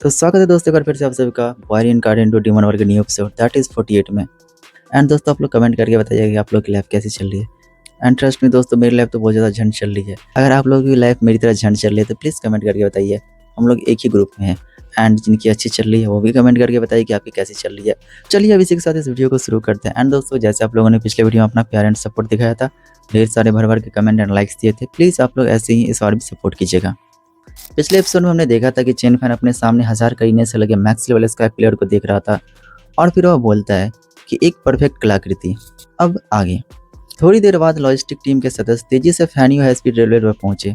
तो स्वागत है दोस्तों, एक बार फिर से आप सभी का वायरिन कार्ड इंटू डीमन वर्ग न्यू एपिसोड दैट इज 48 में। एंड दोस्तों, आप लोग कमेंट करके बताइएगा कि आप लोग की लाइफ कैसी चल रही है। एंड ट्रस्ट में दोस्तों, मेरी लाइफ तो बहुत ज़्यादा झंड चल रही है। अगर आप लोगों की लाइफ मेरी तरह झंड चल रही है तो प्लीज़ कमेंट करके बताइए। हम लोग एक ही ग्रुप में हैं। एंड जिनकी अच्छी चल रही है वो भी कमेंट करके बताइए कि आपकी कैसी चल रही है। चलिए अब इसी के साथ इस वीडियो को शुरू करते हैं। एंड दोस्तों, जैसे आप लोगों ने पिछले वीडियो में अपना प्यार एंड सपोर्ट दिखाया था, ढेर सारे भर भर के कमेंट एंड लाइक्स दिए थे, प्लीज़ आप लोग ऐसे ही इस बार भी सपोर्ट कीजिएगा। पिछले एपिसोड में हमने देखा था कि चेन फैन अपने सामने 1000 करीने से लगे मैक्स लेवल स्काई प्लेयर को देख रहा था और फिर वह बोलता है कि एक परफेक्ट कलाकृति। अब आगे थोड़ी देर बाद लॉजिस्टिक टीम के सदस्य तेजी से फैनियो हाई स्पीड रेलवे पर पहुंचे।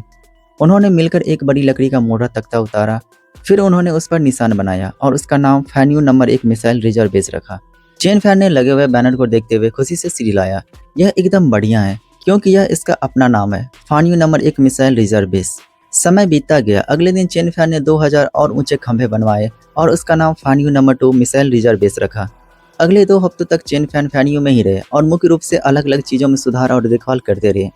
उन्होंने मिलकर एक बड़ी लकड़ी का मोटा तख्ता उतारा। फिर उन्होंने उस पर निशान बनाया और उसका नाम फैनियो नंबर 1 मिसाइल रिजर्व बेस रखा। चेन फैन ने लगे हुए बैनर को देखते हुए खुशी से सिरिलाया। यह एकदम बढ़िया है क्योंकि यह इसका अपना नाम है, फानियो नंबर 1 मिसाइल रिजर्व बेस। समय बीतता गया। अगले दिन चेन फैन ने 2000 और ऊंचे खंभे बनवाए और उसका नाम फानियो नंबर 2 मिसाइल रिजर्व बेस रखा। अगले 2 हफ्तों तक चेन फैन फैनियो में ही रहे और मुख्य रूप से अलग अलग चीज़ों में सुधार और देखभाल करते रहे।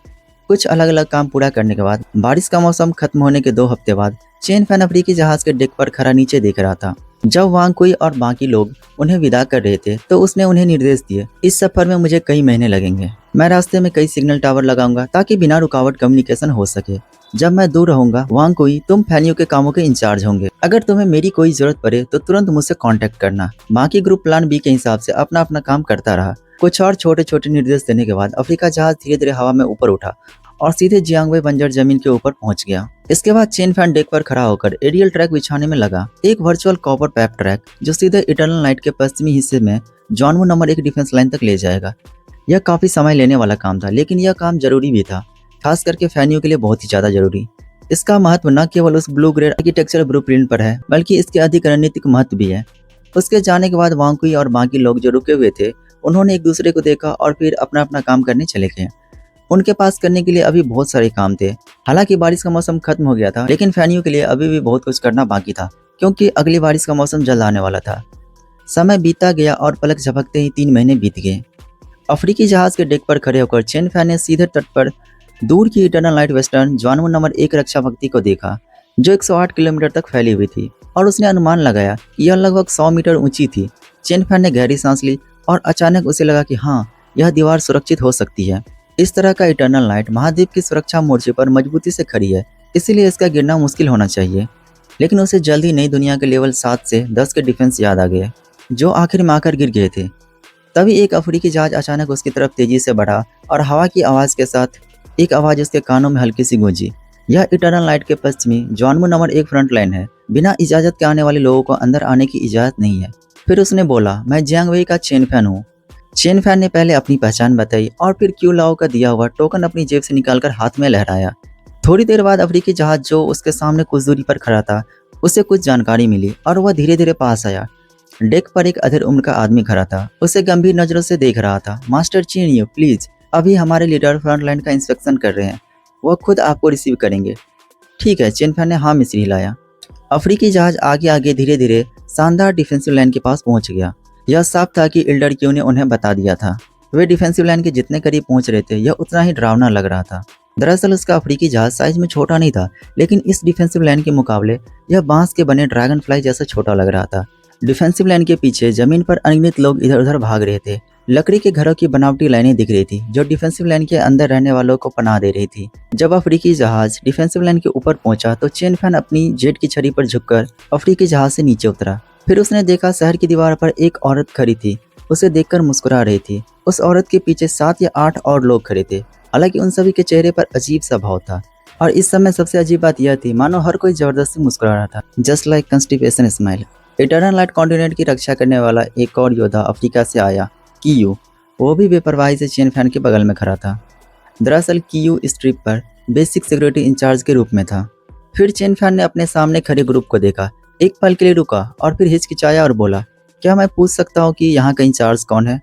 कुछ अलग अलग काम पूरा करने के बाद बारिश का मौसम खत्म होने के 2 हफ्ते बाद चेन फैन अफ्रीकी जहाज के डेक पर खड़ा नीचे देख रहा था। जब वांग कुई और बाकी लोग उन्हें विदा कर रहे थे तो उसने उन्हें निर्देश दिए, इस सफर में मुझे कई महीने लगेंगे। मैं रास्ते में कई सिग्नल टावर लगाऊंगा ताकि बिना रुकावट कम्युनिकेशन हो सके। जब मैं दूर रहूंगा वांग कुई, तुम फैनियो के कामों के इंचार्ज होंगे। अगर तुम्हें मेरी कोई जरूरत पड़े तो तुरंत मुझसे कांटेक्ट करना। बाकी ग्रुप प्लान बी के हिसाब से अपना अपना काम करता रहा। कुछ और छोटे छोटे निर्देश देने के बाद अफ्रीका जहाज धीरे धीरे हवा में ऊपर उठा और सीधे जियांगवे बंजर जमीन के ऊपर पहुंच गया। इसके बाद चेन फैन डेक पर खड़ा होकर एरियल ट्रैक बिछाने में लगा, एक वर्चुअल कॉपर पैप ट्रैक जो सीधे इटर्नल नाइट के पश्चिमी हिस्से में जॉनवू नंबर 1 डिफेंस लाइन तक ले जाएगा। यह काफी समय लेने वाला काम था, लेकिन यह काम जरूरी भी था, खास करके फैनियो के लिए बहुत ही ज्यादा जरूरी। इसका महत्व न केवल उस ब्लू ग्रेड आर्किटेक्चर ब्लूप्रिंट पर है, बल्कि इसके अधिक रणनीतिक महत्व भी है। उसके जाने के बाद वांग कुई और बाकी लोग जो रुके हुए थे, उन्होंने एक दूसरे को देखा और फिर अपना अपना काम करने चले गए। उनके पास करने के लिए अभी बहुत सारे काम थे। हालांकि बारिश का मौसम खत्म हो गया था, लेकिन फैनियो के लिए अभी भी बहुत कुछ करना बाकी था, क्योंकि अगली बारिश का मौसम जल्द आने वाला था। समय बीतता गया और पलक झपकते ही 3 महीने बीत गए। अफ्रीकी जहाज के डेक पर खड़े होकर चेन फैन ने सीधे तट पर दूर की इटर्नल लाइट वेस्टर्न जॉनवू नंबर 1 रक्षा भक्ति को देखा, जो 108 किलोमीटर तक फैली हुई थी, और उसने अनुमान लगाया कि यह लगभग 100 मीटर ऊंची थी। चेन फैन ने गहरी सांस ली और अचानक उसे लगा कि हाँ, यह दीवार सुरक्षित हो सकती है। इस तरह का इटर्नल लाइट महाद्वीप की सुरक्षा मोर्चे पर मजबूती से खड़ी है, इसीलिए इसका गिरना मुश्किल होना चाहिए। लेकिन उसे जल्द ही नई दुनिया के लेवल 7 से 10 के डिफेंस याद आ गए, जो आखिर में आकर गिर गए थे। तभी एक अफ्रीकी जहाज अचानक उसकी तरफ तेजी से बढ़ा और हवा की आवाज़ के साथ एक आवाज़ उसके कानों में हल्की सी गूंजी। यह इटर्नल लाइट के पश्चिमी जॉनवू नंबर 1 फ्रंट लाइन है। बिना इजाज़त के आने वाले लोगों को अंदर आने की इजाज़त नहीं है। फिर उसने बोला, मैं जियांगवेई का चेन फैन हूँ। चेन फैन ने पहले अपनी पहचान बताई और फिर क्यू लाओ का दिया हुआ टोकन अपनी जेब से निकालकर हाथ में लहराया। थोड़ी देर बाद अफ्रीकी जहाज जो उसके सामने कुछ दूरी पर खड़ा था, उसे कुछ जानकारी मिली और वह धीरे धीरे पास आया। डेक पर एक अधेड़ उम्र का आदमी खड़ा था, उसे गंभीर नजरों से देख रहा था। मास्टर चेनियो, प्लीज, अभी हमारे लीडर फ्रंट लाइन का इंस्पेक्शन कर रहे हैं, वह खुद आपको रिसीव करेंगे। ठीक है, चेन फैन ने हाँ मिश्री हिलाया। अफ्रीकी जहाज आगे आगे धीरे धीरे शानदार डिफेंसिव लाइन के पास पहुंच गया। यह साफ था कि इल्डर क्यू ने उन्हें बता दिया था। वे डिफेंसिव लाइन के जितने करीब पहुंच रहे थे, यह उतना ही डरावना लग रहा था। दरअसल उसका अफ्रीकी जहाज साइज में छोटा नहीं था, लेकिन इस डिफेंसिव लाइन के मुकाबले यह बांस के बने ड्रैगन फ्लाई जैसा छोटा लग रहा था। डिफेंसिव लाइन के पीछे जमीन पर अनगिनत लोग इधर उधर भाग रहे थे। लकड़ी के घरों की बनावटी लाइनें दिख रही थी, जो डिफेंसिव लाइन के अंदर रहने वालों को पनाह दे रही थी। जब अफ्रीकी जहाज डिफेंसिव लाइन के ऊपर पहुंचा तो चेन फैन अपनी जेट की छड़ी पर झुककर अफ्रीकी जहाज से नीचे उतरा। फिर उसने देखा शहर की दीवार पर एक औरत खड़ी थी, उसे देखकर मुस्कुरा रही थी। उस औरत के पीछे 7 या 8 और लोग खड़े थे। हालांकि उन सभी के चेहरे पर अजीब सा भाव था, और इस समय सबसे अजीब बात यह थी, मानो हर कोई जबरदस्ती मुस्कुरा रहा था, just like constipation smile. Eternal light continent की रक्षा करने वाला एक और योद्धा अफ्रीका से आया, कियू। वो भी बेपरवाही से चेन फैन के बगल में खड़ा था। दरअसल कियू इस ट्रिप पर बेसिक सिक्योरिटी इंचार्ज के रूप में था। फिर चेन फैन ने अपने सामने खड़े ग्रुप को देखा, एक पल के लिए रुका और फिर हिचकिचाया और बोला, क्या मैं पूछ सकता हूँ कि यहाँ का इंचार्ज कौन है?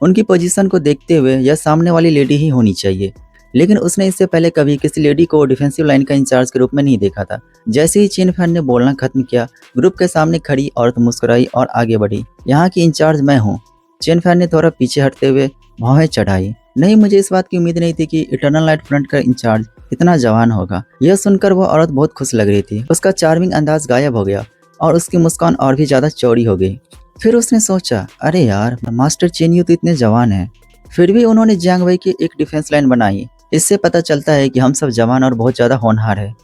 उनकी पोजीशन को देखते हुए यह सामने वाली लेडी ही होनी चाहिए, लेकिन उसने इससे पहले कभी किसी लेडी को डिफेंसिव लाइन का इंचार्ज के रूप में नहीं देखा था। जैसे ही चेन फैन ने बोलना खत्म किया, ग्रुप के सामने खड़ी औरत मुस्कुराई और आगे बढ़ी। यहाँ की इंचार्ज मैं हूँ। चेन फैन ने थोड़ा पीछे हटते हुए भौहें चढ़ाई। नहीं, मुझे इस बात की उम्मीद नहीं थी कि इटर्नल लाइट फ्रंट का इंचार्ज इतना जवान होगा। यह सुनकर वह औरत बहुत खुश लग रही थी। उसका चार्मिंग अंदाज गायब हो गया और उसकी मुस्कान और भी ज़्यादा चौड़ी हो गई। फिर उसने सोचा, अरे यार, मास्टर चेन यू तो इतने जवान हैं, फिर भी उन्होंने जियांग वई की एक डिफेंस लाइन बनाई। इससे पता चलता है कि हम सब जवान और बहुत ज़्यादा होनहार है।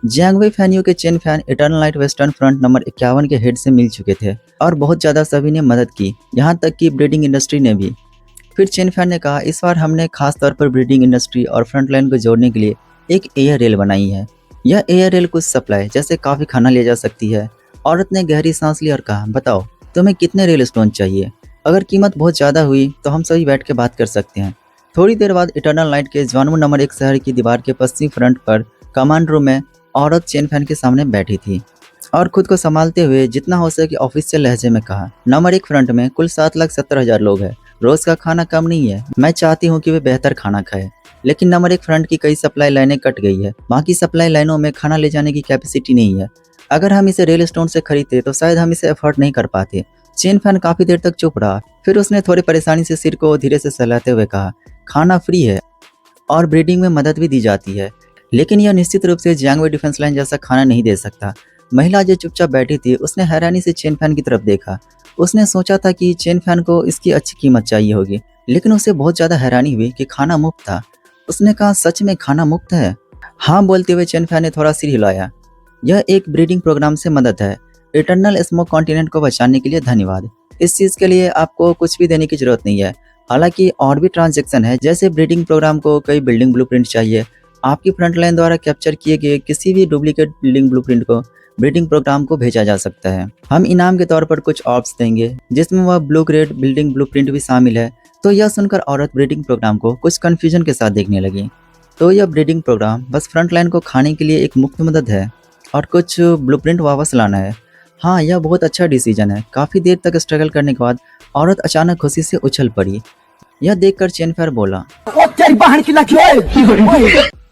जियांग वई फैनियों के chain fan eternal light western front number 51 के हेड से मिल चुके थे और बहुत ज़्यादा सभी ने मदद की, यहाँ तक कि ब्रीडिंग इंडस्ट्री ने भी। फिर चेन फैन ने कहा, इस बार हमने खास तौर पर ब्रीडिंग इंडस्ट्री और फ्रंट लाइन को जोड़ने के लिए एक एयर रेल बनाई है। यह एयर रेल कुछ सप्लाई जैसे काफ़ी खाना ले जा सकती है। औरत ने गहरी सांस ली और कहा, बताओ तुम्हें कितने रेल स्टोन चाहिए? अगर कीमत बहुत ज़्यादा हुई तो हम सभी बैठ के बात कर सकते हैं। थोड़ी देर बाद इटर्नल लाइट के जवानू नंबर 1 शहर की दीवार के पश्चिमी फ्रंट पर कमांड रूम में औरत चेन फैन के सामने बैठी थी और खुद को संभालते हुए जितना हो सके ऑफिशियल लहजे में कहा, नंबर 1 फ्रंट में कुल 7,70,000 लोग हैं। रोज का खाना कम नहीं है। मैं चाहती हूँ कि वे बेहतर खाना खाए, लेकिन नंबर 1 फ्रंट की कई सप्लाई लाइनें कट गई है। बाकी सप्लाई लाइनों में खाना ले जाने की कैपेसिटी नहीं है। अगर हम इसे रेल स्टोन से खरीदते तो शायद हम इसे अफोर्ड नहीं कर पाते। चेन फैन काफी देर तक चुप रहा, फिर उसने थोड़ी परेशानी से सिर को धीरे से सहलाते हुए कहा, खाना फ्री है और ब्रीडिंग में मदद भी दी जाती है, लेकिन यह निश्चित रूप से जियांग वई डिफेंस लाइन जैसा खाना नहीं दे सकता। महिला जो चुपचाप बैठी थी उसने हैरानी से चेन फैन की तरफ देखा। उसने सोचा था कि चेन फैन को इसकी अच्छी कीमत चाहिए होगी, लेकिन उसे बहुत ज़्यादा हैरानी हुई कि खाना मुफ्त था। उसने कहा, सच में खाना मुफ्त है? हाँ बोलते हुए चेन फैन ने थोड़ा सिर हिलाया। यह एक ब्रीडिंग प्रोग्राम से मदद है। इटर्नल स्मोक कॉन्टिनेंट को बचाने के लिए धन्यवाद। इस चीज़ के लिए आपको कुछ भी देने की जरूरत नहीं है। हालांकि और भी ट्रांजैक्शन है, जैसे ब्रीडिंग प्रोग्राम को कई बिल्डिंग ब्लूप्रिंट चाहिए। आपकी फ्रंटलाइन द्वारा कैप्चर किए गए किसी भी डुप्लीकेट बिल्डिंग ब्लूप्रिंट को ब्रीडिंग प्रोग्राम को भेजा जा सकता है। हम इनाम के तौर पर कुछ ऑप्स देंगे, जिसमें वह ब्लू ग्रेड बिल्डिंग ब्लूप्रिंट भी शामिल है। तो यह सुनकर औरत ब्रीडिंग प्रोग्राम को कुछ कन्फ्यूजन के साथ देखने लगी। तो यह ब्रीडिंग प्रोग्राम बस फ्रंटलाइन को खाने के लिए एक मुफ्त मदद है और कुछ ब्लूप्रिंट वापस लाना है। हाँ, यह बहुत अच्छा डिसीजन है। काफ़ी देर तक स्ट्रगल करने के बाद औरत अचानक खुशी से उछल पड़ी। यह देखकर चेन फैन बोला,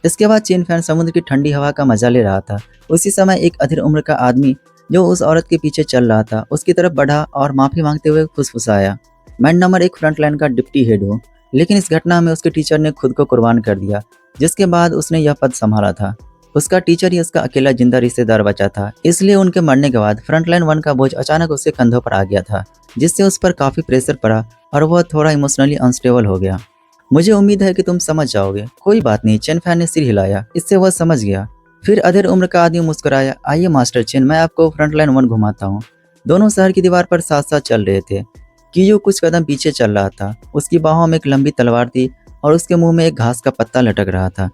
इसके बाद चेन फैन समुद्र की ठंडी हवा का मजा ले रहा था। उसी समय एक अधेड़ उम्र का आदमी जो उस औरत के पीछे चल रहा था उसकी तरफ बढ़ा और माफी मांगते हुए फुसफुसाया, मैं नंबर 1 फ्रंटलाइन का डिप्टी हेड हूँ, लेकिन इस घटना में उसके टीचर ने खुद को कुर्बान कर दिया, जिसके बाद उसने यह पद संभाला था। उसका टीचर ही उसका अकेला जिंदा रिश्तेदार बचा था, इसलिए उनके मरने के बाद फ्रंटलाइन 1 का बोझ अचानक उसके कंधों पर आ गया था, जिससे उस पर काफी प्रेशर पड़ा और वह थोड़ा इमोशनली अनस्टेबल हो गया। मुझे उम्मीद है कि तुम समझ जाओगे। कोई बात नहीं, चेन फैन ने सिर हिलाया, इससे वह समझ गया। फिर अधेड़ उम्र का आदमी मुस्कुराया, आइए मास्टर चेन, मैं आपको फ्रंटलाइन 1 घुमाता हूँ। दोनों शहर की दीवार पर साथ साथ चल रहे थे। कियो कुछ कदम पीछे चल रहा था। उसकी बाहों में एक लंबी तलवार थी और उसके मुंह में एक घास का पत्ता लटक रहा था।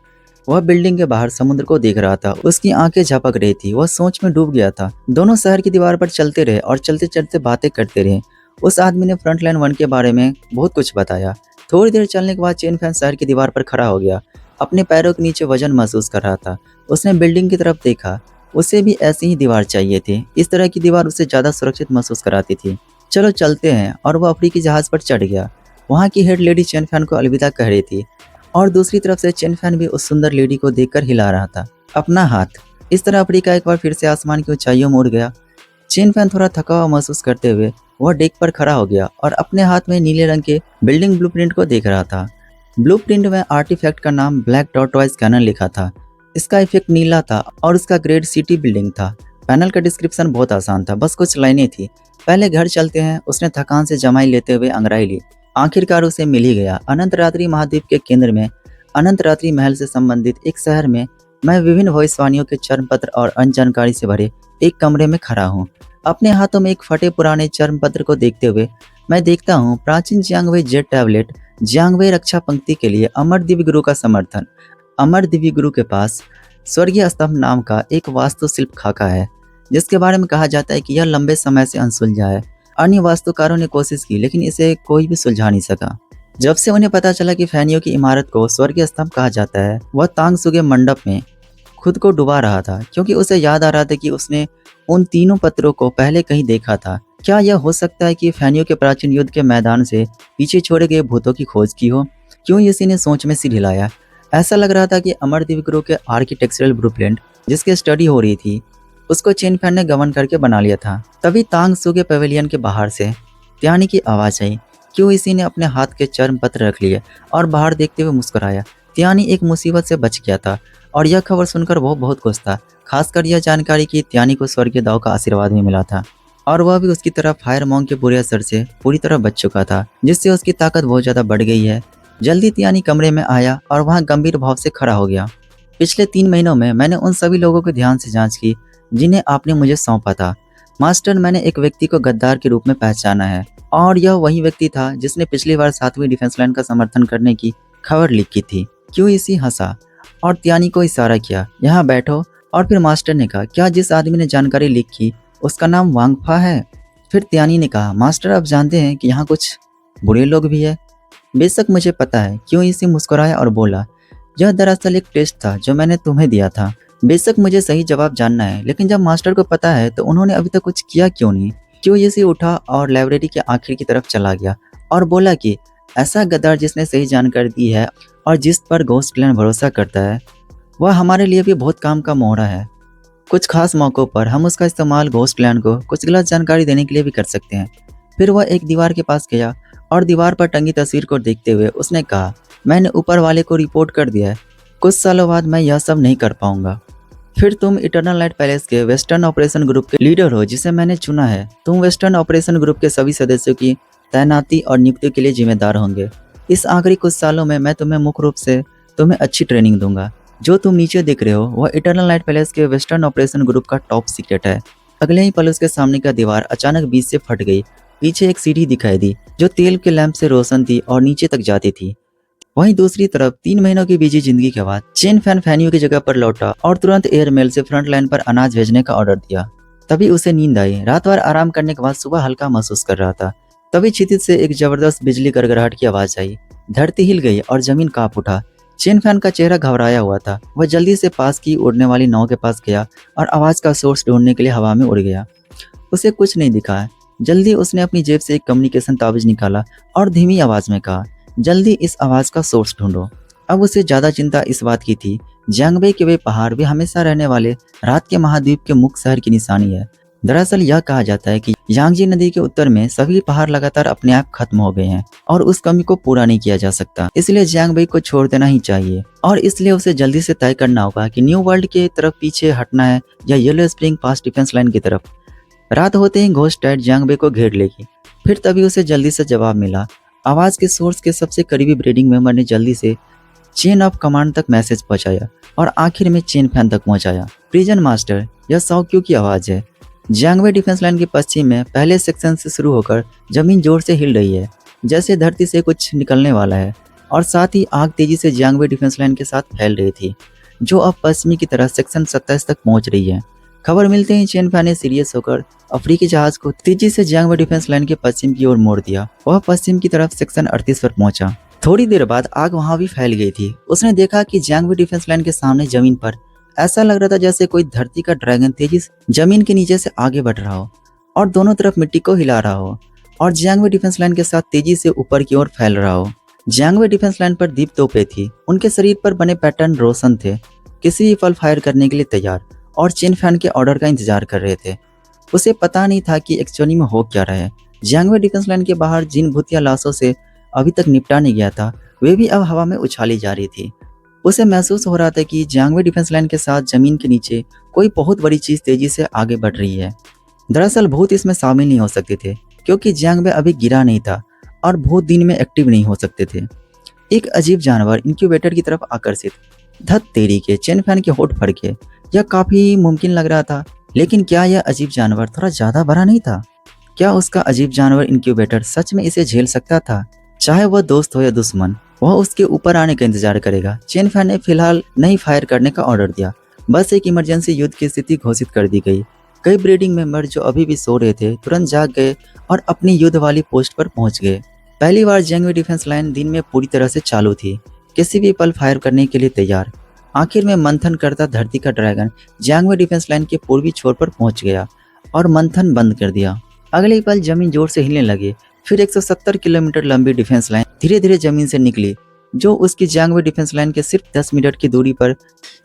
वह बिल्डिंग के बाहर समुद्र को देख रहा था। उसकी आंखें झपक रही थी, वह सोच में डूब गया था। दोनों शहर की दीवार पर चलते रहे और चलते चलते बातें करते रहे। उस आदमी ने फ्रंटलाइन 1 के बारे में बहुत कुछ बताया। थोड़ी देर चलने के बाद चेन फैन शहर की दीवार पर खड़ा हो गया। अपने पैरों के नीचे वजन महसूस कर रहा था। उसने बिल्डिंग की तरफ देखा। उसे भी ऐसी ही दीवार चाहिए थी। इस तरह की दीवार उसे ज़्यादा सुरक्षित महसूस कराती थी। चलो चलते हैं। और वह अफ्रीकी जहाज़ पर चढ़ गया। वहाँ की हेड लेडी चेन फैन को अलविदा कह रही थी और दूसरी तरफ से चेन फैन भी उस सुंदर लेडी को देखकर हिला रहा था अपना हाथ। इस तरह अफ्रीका एक बार फिर से आसमान की ऊंचाइयों में उड़ गया। चेन फैन थोड़ा थका हुआ महसूस करते हुए वह डेक पर खड़ा हो गया और अपने हाथ में नीले रंग के बिल्डिंग ब्लूप्रिंट को देख रहा था। ब्लूप्रिंट में आर्टिफैक्ट का नाम ब्लैक टॉर्टवाइज कैनन लिखा था। इसका इफेक्ट नीला था और उसका ग्रेड सिटी बिल्डिंग था। पैनल का डिस्क्रिप्शन बहुत आसान था, बस कुछ लाइनें थी। पहले घर चलते हैं। उसने थकान से जमाई लेते हुए अंगड़ाई ली। आखिरकार उसे मिल ही गया। अनंत रात्रि महाद्वीप के केंद्र में अनंत रात्रि महल से संबंधित एक शहर में मैं विभिन्न भविष्यवाणियों के चर्म पत्र और अन्य जानकारी से भरे एक कमरे में खड़ा हूँ। अपने हाथों में एक फटे पुराने चर्म पत्र को देखते हुए मैं देखता हूँ प्राचीन जियांग वई जेट टैबलेट जियांग वई रक्षा पंक्ति के लिए अमर दिव्य गुरु का समर्थन। अमर दिव्य गुरु के पास स्वर्गीय स्तंभ नाम का एक वास्तुशिल्प खाका है, जिसके बारे में कहा जाता है कि यह लंबे समय से अनसुलझा है। अन्य वास्तुकारों ने कोशिश की, लेकिन इसे कोई भी सुलझा नहीं सका। जब से उन्हें पता चला कि फैनियों की इमारत को स्वर्गीय स्तंभ कहा जाता है, वह तांग सुगे मंडप में खुद को डुबा रहा था, क्योंकि उसे याद आ रहा था कि उसने उन तीनों पत्रों को पहले कहीं देखा था। क्या यह हो सकता है कि फैनियों के प्राचीन युद्ध के मैदान से पीछे छोड़े गए भूतों की खोज की हो? क्यों इसी ने सोच में सिर हिलाया। ऐसा लग रहा था कि अमर दिव्य गुरु के आर्किटेक्चरल ब्लूप्रिंट जिसकी स्टडी हो रही थी, उसको चेन फैन ने गवन करके बना लिया था। तभी तांग सुगे पवेलियन के बाहर से त्यानी की आवाज आई। क्यों इसी ने अपने हाथ के चर्म पत्र रख लिए और बाहर देखते हुए मुस्कुराया। त्यानी एक मुसीबत से बच गया था और यह खबर सुनकर वो बहुत खुश था। खासकर यह जानकारी कि त्यानी को स्वर्गीय दाव का आशीर्वाद भी मिला था और वह भी उसकी तरह फायर मॉन्क के बुरे असर से पूरी तरह बच चुका था, जिससे उसकी ताकत बहुत ज्यादा बढ़ गई है। जल्दी त्यानी कमरे में आया और वहाँ गंभीर भाव से खड़ा हो गया। पिछले 3 महीनों में मैंने उन सभी लोगों की ध्यान से जांच की जिन्हें आपने मुझे सौंपा था। मास्टर, मैंने एक व्यक्ति को गद्दार के रूप में पहचाना है और यह वही व्यक्ति था जिसने पिछली बार 7वीं डिफेंस लाइन का समर्थन करने की खबर लीक की थी। क्यों इसी हंसा और त्यानी को इशारा किया, यहाँ बैठो। और फिर मास्टर ने कहा, क्या जिस आदमी ने जानकारी लीक की उसका नाम वांगफा है? फिर त्यानी ने कहा, मास्टर आप जानते हैं कि यहाँ कुछ बुरे लोग भी है। बेशक मुझे पता है। क्यों इसी मुस्कुराया और बोला, यह दरअसल एक टेस्ट था जो मैंने तुम्हें दिया था। बेशक मुझे सही जवाब जानना है, लेकिन जब मास्टर को पता है तो उन्होंने अभी तक कुछ किया क्यों नहीं? क्यों इसी उठा और लाइब्रेरी के आखिर की तरफ चला गया और बोला कि ऐसा गद्दार जिसने सही जानकारी दी है और जिस पर घोस्ट क्लैन भरोसा करता है, वह हमारे लिए भी बहुत काम का मोहरा है। कुछ खास मौक़ों पर हम उसका इस्तेमाल घोस्ट क्लैन को कुछ गलत जानकारी देने के लिए भी कर सकते हैं। फिर वह एक दीवार के पास गया और दीवार पर टंगी तस्वीर को देखते हुए उसने कहा, मैंने ऊपर वाले को रिपोर्ट कर दिया है। कुछ सालों बाद मैं यह सब नहीं कर पाऊंगा। फिर तुम इटर्नल लाइट पैलेस के वेस्टर्न ऑपरेशन ग्रुप के लीडर हो जिसे मैंने चुना है। तुम वेस्टर्न ऑपरेशन ग्रुप के सभी सदस्यों की तैनाती और नियुक्ति के लिए जिम्मेदार होंगे। इस आखिरी कुछ सालों में मैं तुम्हें मुख्य रूप से तुम्हें अच्छी ट्रेनिंग दूंगा। जो तुम नीचे देख रहे हो वह इटर्नल लाइट पैलेस के वेस्टर्न ऑपरेशन ग्रुप का टॉप सीक्रेट है। अगले ही पल उसके सामने का दीवार अचानक बीच से फट गई। पीछे एक सीढ़ी दिखाई दी जो तेल के लैंप से रोशन थी और नीचे तक जाती थी। वहीं दूसरी तरफ 3 महीनों की बिजी जिंदगी के बाद चेन फैन फैनियो की जगह पर लौटा और तुरंत एयरमेल से फ्रंट लाइन पर अनाज भेजने का ऑर्डर दिया। तभी उसे नींद आई। रात भर आराम करने के बाद सुबह हल्का महसूस कर रहा था। तभी क्षितिज से एक जबरदस्त बिजली गड़गड़ाहट की आवाज आई। धरती हिल गई और जमीन कांप उठा। चेन फैन का चेहरा घबराया हुआ था। वह जल्दी से पास की उड़ने वाली नाव के पास गया और आवाज का सोर्स ढूंढने के लिए हवा में उड़ गया। उसे कुछ नहीं दिखा। जल्दी उसने अपनी जेब से एक कम्युनिकेशन ताबीज निकाला और धीमी आवाज में कहा, जल्दी इस आवाज का सोर्स ढूंढो। अब उसे ज्यादा चिंता इस बात की थी, जियांगबे के वे पहाड़ वे हमेशा रहने वाले रात के महाद्वीप के मुख्य शहर की निशानी है। दरअसल यह कहा जाता है कि यांगजी नदी के उत्तर में सभी पहाड़ लगातार अपने आप खत्म हो गए हैं और उस कमी को पूरा नहीं किया जा सकता। इसलिए जियांगबे को छोड़ देना ही चाहिए और इसलिए उसे जल्दी से तय करना होगा कि न्यू वर्ल्ड की तरफ पीछे हटना है या येलो स्प्रिंग पास डिफेंस लाइन की तरफ। रात होते ही घोस्ट टाइट जियांगबे को घेर लेगी। फिर तभी उसे जल्दी से जवाब मिला। आवाज के सोर्स के सबसे करीबी ब्रीडिंग मेंबर ने जल्दी से चेन ऑफ कमांड तक मैसेज पहुंचाया और आखिर में चेन फैन तक पहुंचाया। प्रिजन मास्टर, यह साओक्यू की आवाज है। जियांगबे डिफेंस लाइन के पश्चिम में पहले सेक्शन से शुरू होकर जमीन जोर से हिल रही है, जैसे धरती से कुछ निकलने वाला है और साथ ही आग तेजी से जियांगबे डिफेंस लाइन के साथ फैल रही थी, जो अब पश्चिमी की तरफ सेक्शन 27 तक पहुंच रही है। खबर मिलते ही चेन फैन ने सीरियस होकर अफ्रीकी जहाज को तेजी से जियांगबे डिफेंस लाइन के पश्चिम की ओर मोड़ दिया। वह पश्चिम की तरफ सेक्शन 38 पर पहुंचा। थोड़ी देर बाद आग वहां भी फैल गई थी। उसने देखा कि जियांगबे डिफेंस लाइन के सामने जमीन पर ऐसा लग रहा था जैसे कोई धरती का ड्रैगन तेजी से जमीन के नीचे से आगे बढ़ रहा हो और दोनों तरफ मिट्टी को हिला रहा हो और जियांगबे डिफेंस लाइन के साथ तेजी से ऊपर की ओर फैल रहा हो। जियांगबे डिफेंस लाइन पर दीप तोपें थी। उनके शरीर पर बने पैटर्न रोशन थे, किसी भी पल फायर करने के लिए तैयार और चेन फैन के ऑर्डर का इंतजार कर रहे थे। उसे पता नहीं था कि एक्चुअली में हो क्या रहा है। जियांगबे डिफेंस लाइन के बाहर जिन भूतिया लाशों से अभी तक निपटा नहीं गया था, वे भी अब हवा में उछाली जा रही थी। उसे महसूस हो रहा था कि जियांगबे डिफेंस लाइन के साथ जमीन के नीचे कोई बहुत बड़ी चीज तेजी से आगे बढ़ रही है। दरअसल भूत इसमें शामिल नहीं हो सकते थे, क्योंकि जियांगबे अभी गिरा नहीं था और भूत दिन में एक्टिव नहीं हो सकते थे। एक अजीब जानवर इंक्यूबेटर की तरफ आकर्षित। धत तेरी के, चेन फैन के होठ फड़के। यह काफी मुमकिन लग रहा था, लेकिन क्या यह अजीब जानवर थोड़ा ज्यादा बड़ा नहीं था? क्या उसका अजीब जानवर इंक्यूबेटर सच में इसे झेल सकता था? चाहे वह दोस्त हो या दुश्मन, वह उसके ऊपर आने का इंतजार करेगा। चेन फैन ने फिलहाल नहीं फायर करने का ऑर्डर दिया। बस एक इमरजेंसी युद्ध की स्थिति घोषित कर दी गई। कई ब्रीडिंग मेंबर जो अभी भी सो रहे थे तुरंत जाग गए और अपनी युद्ध वाली पोस्ट पर पहुंच गए। पहली बार जियांगबे डिफेंस लाइन दिन में पूरी तरह से चालू थी, किसी भी पल फायर करने के लिए तैयार। आखिर में मंथन करता धरती का ड्रैगन जियांगबे डिफेंस लाइन के पूर्वी छोर पर पहुंच गया और मंथन बंद कर दिया। अगले ही पल जमीन जोर से हिलने लगी। फिर 170 किलोमीटर लंबी डिफेंस लाइन धीरे धीरे जमीन से निकली, जो उसकी जियांगबे डिफेंस लाइन के सिर्फ 10 मीटर की दूरी पर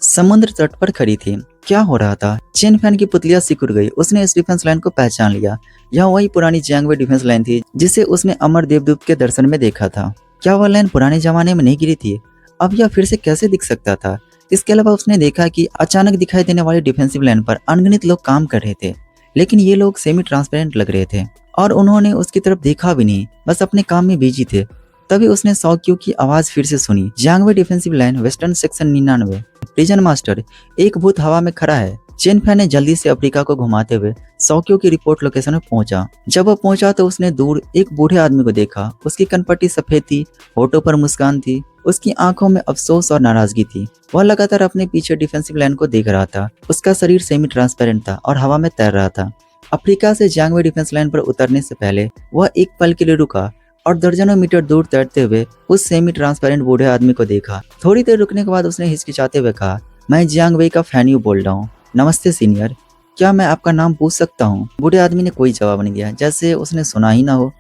समुद्र तट पर खड़ी थी। क्या हो रहा था? चेन फैन की पुतलियां सिकुड़ गई। उसने इस डिफेंस लाइन को पहचान लिया। यह वही पुरानी जियांगबे डिफेंस लाइन थी जिसे उसने अमर देवदूत के दर्शन में देखा था। क्या वह लाइन पुराने जमाने में नहीं गिरी थी? अब यह फिर से कैसे दिख सकता था। इसके अलावा उसने देखा कि अचानक दिखाई देने वाली डिफेंसिव लाइन पर अनगिनत लोग काम कर रहे थे, लेकिन ये लोग सेमी ट्रांसपेरेंट लग रहे थे और उन्होंने उसकी तरफ देखा भी नहीं, बस अपने काम में बिजी थे। तभी उसने सॉक्यू की आवाज फिर से सुनी। Jiangwei defensive line western section 99। Prison master, एक भूत हवा में खड़ा है। चेन फैन ने जल्दी से अफ्रीका को घुमाते हुए सॉक्यू की रिपोर्ट लोकेशन में पहुंचा। जब वो पहुंचा तो उसने दूर एक बूढ़े आदमी को देखा। उसकी कनपट्टी सफेद थी, होठों पर मुस्कान थी, उसकी आंखों में अफसोस और नाराजगी थी। वह लगातार अपने पीछे डिफेंसिव लाइन को देख रहा था। उसका शरीर सेमी ट्रांसपेरेंट था और हवा में तैर रहा था। अफ्रीका से जियांगवे डिफेंस लाइन पर उतरने से पहले वह एक पल के लिए रुका और दर्जनों मीटर दूर तैरते हुए उस सेमी ट्रांसपेरेंट बूढ़े आदमी को देखा। थोड़ी देर रुकने के बाद उसने हिचकिचाते हुए कहा, मैं जियांगवे का फैन यू बोल रहा हूँ। नमस्ते सीनियर, क्या मैं आपका नाम पूछ सकता हूँ? बूढ़े आदमी ने कोई जवाब नहीं दिया, जैसे उसने सुना ही ना हो।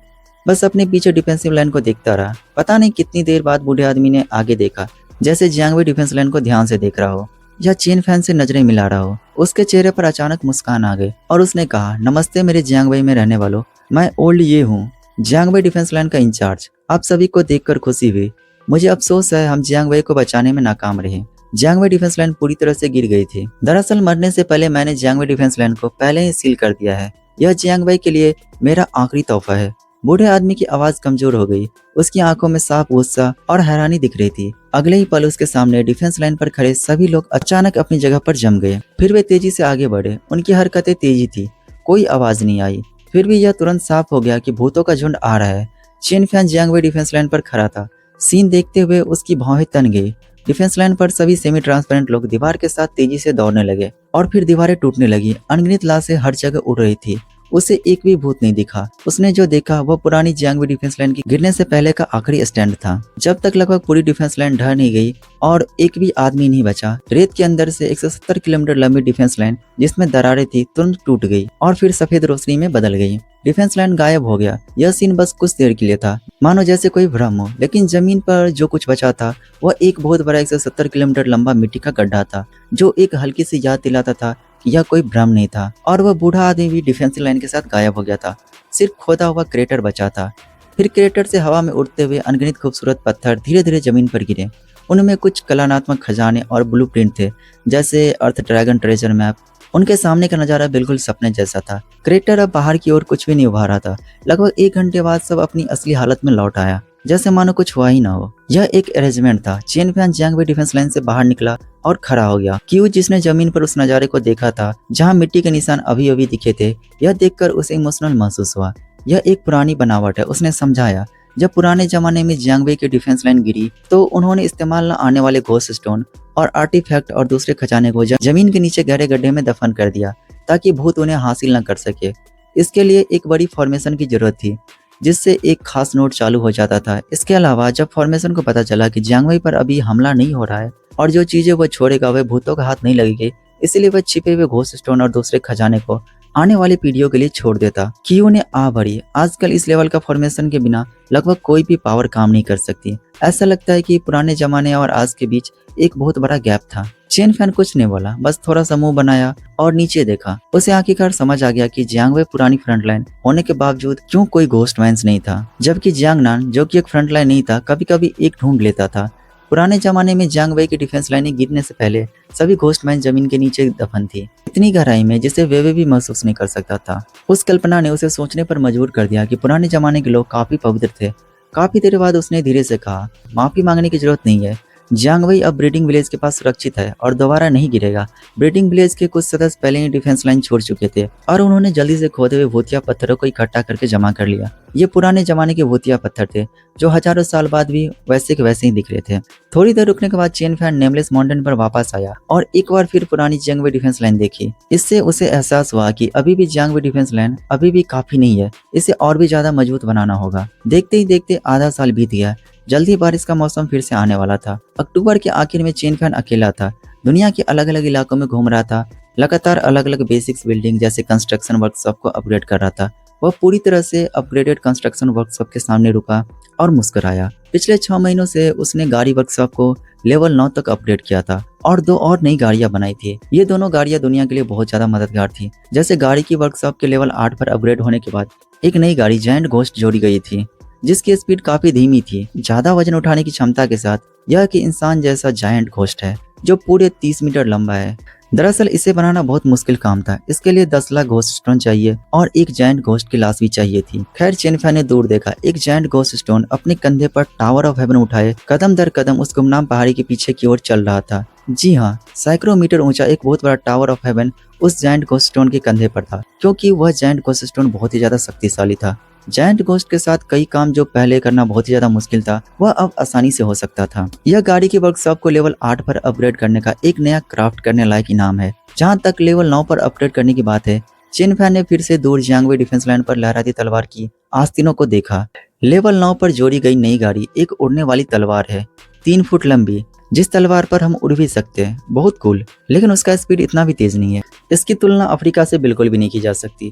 बस अपने पीछे डिफेंसिव लाइन को देखता रहा। पता नहीं कितनी देर बाद बूढ़े आदमी ने आगे देखा, जैसे जियांगवे डिफेंस लाइन को ध्यान से देख रहा हो या चेन फैन से नजरें मिला रहा हो। उसके चेहरे पर अचानक मुस्कान आ गई और उसने कहा, नमस्ते मेरे जियांगवे में रहने वालों, मैं ओल्ड ये हूँ, जियांगवे डिफेंस लाइन का इंचार्ज। आप सभी को देखकर खुशी हुई। मुझे अफसोस है हम जियांगवे को बचाने में नाकाम रहे। जियांगवे डिफेंस लाइन पूरी तरह से गिर गई थी। दरअसल मरने से पहले मैंने जियांगवे डिफेंस लाइन को पहले ही सील कर दिया है। यह जियांगवे के लिए मेरा आखिरी तोहफा है। बूढ़े आदमी की आवाज कमजोर हो गई। उसकी आंखों में साफ गुस्सा और हैरानी दिख रही थी। अगले ही पल उसके सामने डिफेंस लाइन पर खड़े सभी लोग अचानक अपनी जगह पर जम गए। फिर वे तेजी से आगे बढ़े। उनकी हरकतें तेजी थी, कोई आवाज नहीं आई। फिर भी यह तुरंत साफ हो गया कि भूतों का झुंड आ रहा है। चेन फैन जियांगवे डिफेंस लाइन पर खड़ा था। सीन देखते हुए उसकी भौहें तन गई। डिफेंस लाइन पर सभी सेमी ट्रांसपेरेंट लोग दीवार के साथ तेजी से दौड़ने लगे और फिर दीवारें टूटने लगी। अनगिनत लाशें हर जगह उड़ रही थी। उसे एक भी भूत नहीं दिखा। उसने जो देखा वह पुरानी जियांगवे डिफेंस लाइन की गिरने से पहले का आखिरी स्टैंड था, जब तक लगभग पूरी डिफेंस लाइन ढह नहीं गई और एक भी आदमी नहीं बचा। रेत के अंदर से 170 किलोमीटर लंबी डिफेंस लाइन जिसमें दरारें थी तुरंत टूट गई और फिर सफेद रोशनी में बदल गई। डिफेंस लाइन गायब हो गया। यह सीन बस कुछ देर के लिए था, मानो जैसे कोई भ्रम हो, लेकिन जमीन पर जो कुछ बचा था वह एक बहुत बड़ा 170 किलोमीटर लंबा मिट्टी का गड्ढा था, जो एक हल्की सी याद दिलाता था कि यह कोई भ्रम नहीं था। और वह बूढ़ा आदमी भी डिफेंसिव लाइन के साथ गायब हो गया था। सिर्फ खोदा हुआ क्रेटर बचा था। फिर क्रेटर से हवा में उड़ते हुए अनगिनत खूबसूरत पत्थर धीरे धीरे जमीन पर गिरे। उनमें कुछ कलात्मक खजाने और ब्लूप्रिंट थे, जैसे अर्थ ड्रैगन ट्रेजर मैप। उनके सामने का नजारा बिल्कुल सपने जैसा था। क्रेटर अब बाहर की ओर कुछ भी नहीं उभा रहा था। लगभग 1 घंटे बाद सब अपनी असली हालत में लौट आया, जैसे मानो कुछ हुआ ही ना हो। यह एक अरेंजमेंट था। चेन फैन जियांगवे डिफेंस लाइन से बाहर निकला और खड़ा हो गया। क्यू, जिसने जमीन पर उस नजारे को देखा था जहां मिट्टी के निशान अभी अभी दिखे थे, यह देखकर उसे इमोशनल महसूस हुआ। यह एक पुरानी बनावट है, उसने समझाया। जब पुराने जमाने में जियांगवे की डिफेंस लाइन गिरी तो उन्होंने इस्तेमाल न आने वाले घोस्ट स्टोन और आर्टिफैक्ट और दूसरे खजाने को जमीन के नीचे गहरे गड्ढे में दफन कर दिया, ताकि भूत उन्हें हासिल न कर सके। इसके लिए एक बड़ी फॉर्मेशन की जरूरत थी, जिससे एक खास नोट चालू हो जाता था। इसके अलावा जब फॉर्मेशन को पता चला कि जियांगवे पर अभी हमला नहीं हो रहा है और जो चीजें वह छोड़ेगा वह भूतों का हाथ नहीं लगेगी, इसलिए वह छिपे हुए घोस्ट स्टोन और दूसरे खजाने को आने वाली पीढ़ियों के लिए छोड़ देता। क्यू ने आ बढ़ी। आजकल इस लेवल का फॉर्मेशन के बिना लगभग कोई भी पावर काम नहीं कर सकती। ऐसा लगता है कि पुराने जमाने और आज के बीच एक बहुत बड़ा गैप था। चेन फैन कुछ नहीं बोला, बस थोड़ा सा मुंह बनाया और नीचे देखा। उसे आखिरकार समझ आ गया कि जियांगवे पुरानी फ्रंटलाइन होने के बावजूद क्यों कोई घोस्ट मैंस नहीं था, जबकि जियांगनान, जो कि एक फ्रंटलाइन नहीं था, कभी कभी एक ढूंढ लेता था। पुराने जमाने में जियांगवे की डिफेंस लाइनें गिरने से पहले सभी घोस्टमैन जमीन के नीचे दफन थी, इतनी गहराई में जिसे वे भी महसूस नहीं कर सकता था। उस कल्पना ने उसे सोचने पर मजबूर कर दिया कि पुराने जमाने के लोग काफी पवित्र थे। काफी देर बाद उसने धीरे से कहा, माफी मांगने की जरूरत नहीं है। जियांगवे अब ब्रीडिंग विलेज के पास सुरक्षित है और दोबारा नहीं गिरेगा। ब्रीडिंग विलेज के कुछ सदस्य पहले ही डिफेंस लाइन छोड़ चुके थे और उन्होंने जल्दी से खोदे हुए भूतिया पत्थरों को इकट्ठा करके जमा कर लिया। ये पुराने जमाने के भूतिया पत्थर थे जो हजारों साल बाद भी वैसे के वैसे ही दिख रहे थे। थोड़ी देर रुकने के बाद चेन फैन नेमलेस माउंटेन पर वापस आया और एक बार फिर पुरानी जियांगवे डिफेंस लाइन देखी। इससे उसे एहसास हुआ कि अभी भी जियांगवे डिफेंस लाइन अभी भी काफी नहीं है, इसे और भी ज्यादा मजबूत बनाना होगा। देखते ही देखते आधा साल बीत गया। जल्दी बारिश का मौसम फिर से आने वाला था। अक्टूबर के आखिर में चेन फैन अकेला था, दुनिया के अलग अलग इलाकों में घूम रहा था, लगातार अलग अलग बेसिक्स बिल्डिंग जैसे कंस्ट्रक्शन वर्कशॉप को अपग्रेड कर रहा था। वह पूरी तरह से अपग्रेडेड कंस्ट्रक्शन वर्कशॉप के सामने रुका और मुस्कुराया। पिछले 6 महीनों से उसने गाड़ी वर्कशॉप को लेवल 9 तक अपग्रेड किया था और 2 और नई गाड़ियां बनाई थी। ये दोनों गाड़ियां दुनिया के लिए बहुत ज्यादा मददगार थी। जैसे गाड़ी की वर्कशॉप के लेवल 8 पर अपग्रेड होने के बाद एक नई गाड़ी जायंट घोस्ट जोड़ी गई थी। जिसकी स्पीड काफी धीमी थी। ज्यादा वजन उठाने की क्षमता के साथ यह कि इंसान जैसा जायंट घोस्ट है जो पूरे 30 मीटर लंबा है। दरअसल इसे बनाना बहुत मुश्किल काम था। इसके लिए 10 लाख घोस्ट स्टोन चाहिए और एक जायंट घोस्ट की लाश भी चाहिए थी। खैर चेन फैन ने दूर देखा, एक जायंट घोस्ट स्टोन अपने कंधे पर टावर ऑफ हेवन उठाए कदम दर कदम उस गुमनाम पहाड़ी के पीछे की ओर चल रहा था। जी हाँ, सैकड़ों मीटर ऊंचा एक बहुत बड़ा टावर ऑफ हेवन उस जायंट घोस्ट स्टोन के कंधे पर था, क्योंकि वह जायंट घोस्ट स्टोन बहुत ही ज्यादा शक्तिशाली था। जायंट घोस्ट के साथ कई काम जो पहले करना बहुत ही ज्यादा मुश्किल था, वह अब आसानी से हो सकता था। यह गाड़ी की वर्कशॉप को लेवल 8 पर अपग्रेड करने का एक नया क्राफ्ट करने लायक इनाम है। जहां तक लेवल 9 पर अपग्रेड करने की बात है, चेन फैन ने फिर से दूर जियांगवे डिफेंस लाइन पर लहराती तलवार की आस्तीनों को देखा। लेवल 9 पर जोड़ी गई नई गाड़ी एक उड़ने वाली तलवार है, 3 फुट लंबी, जिस तलवार पर हम उड़ भी सकते हैं। बहुत कूल, लेकिन उसका स्पीड इतना भी तेज नहीं है। इसकी तुलना अफ्रीका से बिल्कुल भी नहीं की जा सकती,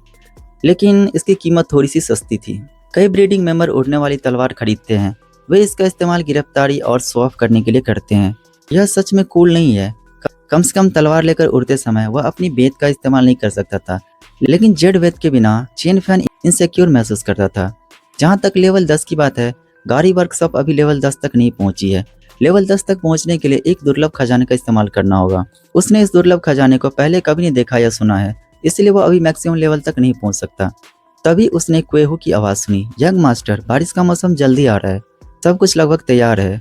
लेकिन इसकी कीमत थोड़ी सी सस्ती थी। कई ब्रीडिंग मेंबर उड़ने वाली तलवार खरीदते हैं। वे इसका इस्तेमाल गिरफ्तारी और शो ऑफ करने के लिए करते हैं। यह सच में कूल नहीं है। कम से कम तलवार लेकर उड़ते समय वह अपनी बेत का इस्तेमाल नहीं कर सकता था, लेकिन जेड वेद के बिना चेन फैन इनसिक्योर महसूस करता था। जहाँ तक लेवल 10 की बात है, गाड़ी वर्कशॉप अभी लेवल 10 तक नहीं पहुंची है। लेवल 10 तक पहुंचने के लिए एक दुर्लभ खजाने का इस्तेमाल करना होगा। उसने इस दुर्लभ खजाने को पहले कभी नहीं देखा या सुना है, इसलिए वो अभी मैक्सिमम लेवल तक नहीं पहुंच सकता। तभी उसने क्वेहू की आवाज सुनी, यंग मास्टर, बारिश का मौसम जल्दी आ रहा है, सब कुछ लगभग तैयार है,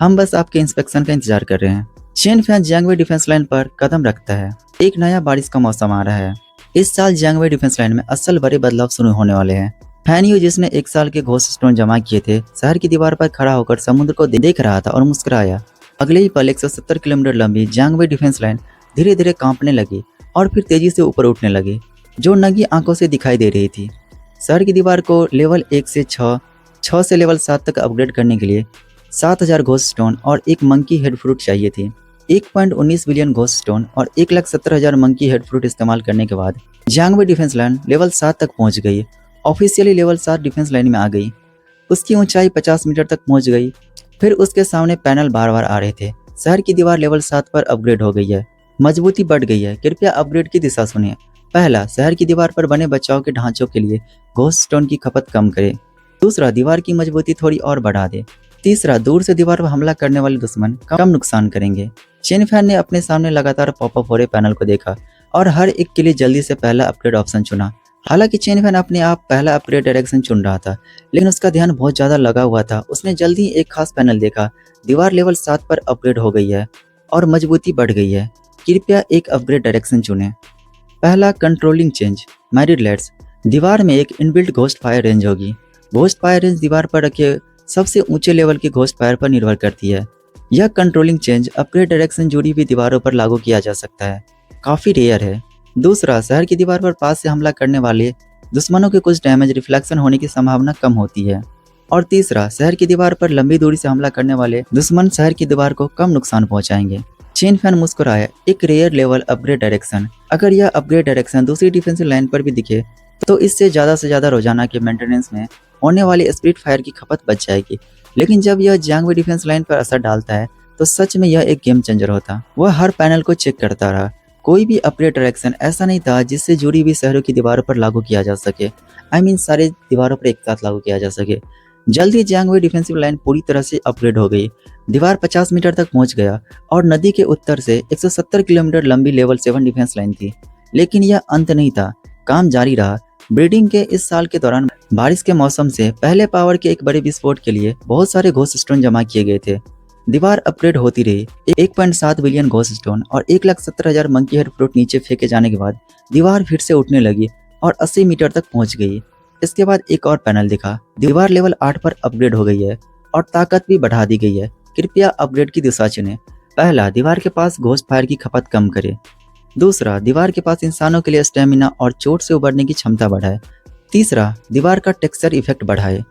हम बस आपके इंस्पेक्शन का इंतजार कर रहे हैं। चेन फैन जियांगवे डिफेंस लाइन पर कदम रखता है। एक नया बारिश का मौसम आ रहा है। इस साल जियांगवे डिफेंस लाइन में असल बड़े बदलाव शुरू होने वाले हैं। फैन यू, जिसने 1 साल के घोस्ट स्टोन जमा किए थे, शहर की दीवार पर खड़ा होकर समुद्र को देख रहा था और मुस्कुराया। अगले ही पल 170 किलोमीटर लंबी जियांगवे डिफेंस लाइन धीरे धीरे कांपने लगी और फिर तेजी से ऊपर उठने लगी, जो नंगी आंखों से दिखाई दे रही थी। शहर की दीवार को लेवल 1 से 6 से लेवल 7 तक अपग्रेड करने के लिए 7000 घोस्ट स्टोन और एक मंकी हेड फ्रूट चाहिए थी। 1.19 बिलियन घोस्ट स्टोन और 1,70,000 मंकी हेड फ्रूट इस्तेमाल करने के बाद जियांगवे डिफेंस लाइन लेवल 7 तक पहुंच गई। ऑफिशियली लेवल 7 डिफेंस लाइन में आ गई। उसकी ऊंचाई 50 मीटर तक पहुंच गई। फिर उसके सामने पैनल बार बार आ रहे थे। शहर की दीवार लेवल 7 पर अपग्रेड हो गई है, मजबूती बढ़ गई है। कृपया अपग्रेड की दिशा सुनिए। पहला, शहर की दीवार पर बने बचाव के ढांचों के लिए घोस्ट स्टोन की खपत कम करे। दूसरा, दीवार की मजबूती थोड़ी और बढ़ा दे। तीसरा, दूर से दीवार पर हमला करने वाले दुश्मन कम नुकसान करेंगे। चेन फैन ने अपने सामने लगातार पॉपअप हो रहे पैनल को देखा और हर एक के लिए जल्दी से पहला अपग्रेड ऑप्शन चुना। हालांकि चेन फैन अपने आप पहला अपग्रेड डायरेक्शन चुन रहा था, लेकिन उसका ध्यान बहुत ज्यादा लगा हुआ था। उसने जल्दी ही एक खास पैनल देखा। दीवार लेवल 7 पर अपग्रेड हो गई है और मजबूती बढ़ गई है। कृपया एक अपग्रेड डायरेक्शन चुने। पहला, कंट्रोलिंग चेंज। मैरिड लेट्स, दीवार में एक इनबिल्ट घोस्ट फायर रेंज होगी। घोस्ट फायर रेंज दीवार पर रखे सबसे ऊंचे लेवल के घोस्ट फायर पर निर्भर करती है। यह कंट्रोलिंग चेंज अपग्रेड डायरेक्शन जुड़ी हुई दीवारों पर लागू किया जा सकता है। काफी रेयर है। दूसरा, शहर की दीवार पर पास से हमला करने वाले दुश्मनों के कुछ डैमेज रिफ्लेक्शन होने की संभावना कम होती है। और तीसरा, शहर की दीवार पर लंबी दूरी से हमला करने वाले दुश्मन शहर की दीवार को कम नुकसान पहुंचाएंगे। चेन फैन मुस्कुराया। एक रेयर लेवल अपग्रेड डायरेक्शन। अगर यह अपग्रेड डायरेक्शन दूसरी डिफेंसिव लाइन पर भी दिखे तो इससे ज्यादा रोजाना के मेंटेनेंस में होने वाली स्प्लिट फायर की खपत बच जाएगी। लेकिन जब यह जियांगवे डिफेंस लाइन पर असर डालता है तो सच में यह एक गेम चेंजर होता। वह हर पैनल को चेक करता रहा। कोई भी अपग्रेड डायरेक्शन ऐसा नहीं था जिससे जुड़ी हुई शहरों की दीवारों पर लागू किया जा सके। सारे दीवारों पर एक साथ लागू किया जा सके। जल्द ही जियांगवे डिफेंसिव लाइन पूरी तरह से अपग्रेड हो गई। दीवार 50 मीटर तक पहुंच गया और नदी के उत्तर से 170 किलोमीटर लंबी लेवल 7 डिफेंस लाइन थी। लेकिन यह अंत नहीं था, काम जारी रहा। ब्रीडिंग के इस साल के दौरान बारिश के मौसम से पहले पावर के एक बड़े विस्फोट के लिए बहुत सारे घोस्ट स्टोन जमा किए गए थे। दीवार अपग्रेड होती रही। 1.7 बिलियन घोस्ट स्टोन और 1,70,000 मंकी हेड फ्रूट नीचे फेंके जाने के बाद दीवार फिर से उठने लगी और 80 मीटर तक पहुंच गई। इसके बाद एक और पैनल दिखा। दीवार लेवल 8 पर अपग्रेड हो गई है और ताकत भी बढ़ा दी गई है। कृपया अपग्रेड की दिशा चुने। पहला, दीवार के पास घोस्ट फायर की खपत कम करे। दूसरा, दीवार के पास इंसानों के लिए स्टेमिना और चोट से उबरने की क्षमता बढ़ाए। तीसरा, दीवार का टेक्सचर इफेक्ट बढ़ाए।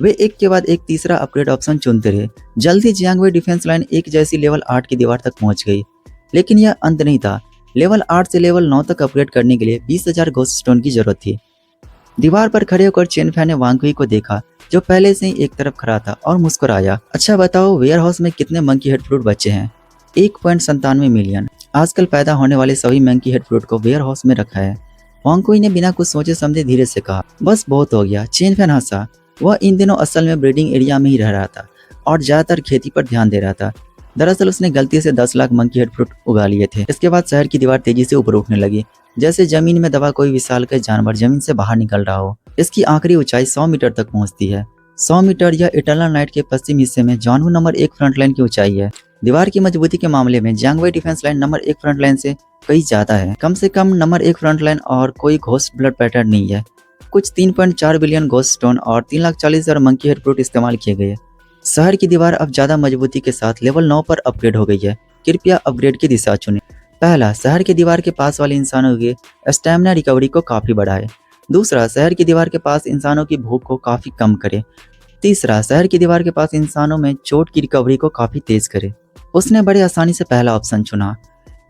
वे एक के बाद एक तीसरा अपग्रेड ऑप्शन चुनते रहे। जल्दी जियांगवे डिफेंस लाइन एक जैसी लेवल 8 की दीवार तक पहुंच गई। लेकिन यह अंत नहीं था। लेवल 8 से लेवल 9 तक अपग्रेड करने के लिए 20,000 घोस्ट स्टोन की जरूरत थी। दीवार पर खड़े होकर चेन फैन ने वांगकुई को देखा, जो पहले से ही एक तरफ खड़ा था, और मुस्कुराया। अच्छा बताओ, वेयर हाउस में कितने मंकी हेड फ्रूट बचे हैं? 1.97 मिलियन। आजकल पैदा होने वाले सभी मंकी हेड फ्रूट को वेयर हाउस में रखा है। वांगकुई ने बिना कुछ सोचे समझे धीरे से कहा। बस बहुत हो गया। चेन फैन हंसा। वह इन दिनों असल में ब्रीडिंग एरिया में ही रह रहा था और ज़्यादातर खेती पर ध्यान दे रहा था। दरअसल उसने गलती से 10 लाख मंकी हेड फ्रूट उगा लिए थे। इसके बाद शहर की दीवार तेजी से ऊपर उठने लगी, जैसे जमीन में दबा कोई विशालकाय जानवर जमीन से बाहर निकल रहा हो। इसकी आखिरी ऊंचाई 100 मीटर तक पहुंचती है। 100 मीटर यह इटरनल नाइट के पश्चिम हिस्से में जॉनवू नंबर 1 फ्रंट लाइन की ऊंचाई है। दीवार की मजबूती के मामले में Jiangwei defence line number 1 front line से कई ज्यादा है। कम से कम नंबर 1 फ्रंट लाइन और कोई घोस्ट ब्लड पैटर्न नहीं है। कुछ 3.4 बिलियन घोस्ट स्टोन और 3,40,000 मंकी हेड फ्रूट इस्तेमाल किए गए। शहर की दीवार अब ज्यादा मजबूती के साथ लेवल 9 पर अपग्रेड हो गई है। कृपया अपग्रेड की दिशा चुनें। पहला, शहर की दीवार के पास वाले इंसानों की स्टैमिना रिकवरी को काफी बढ़ाए। दूसरा, शहर की दीवार के पास इंसानों की भूख को काफी कम करे। तीसरा, शहर की दीवार के पास इंसानों में चोट की रिकवरी को काफी तेज करे। उसने बड़े आसानी से पहला ऑप्शन चुना।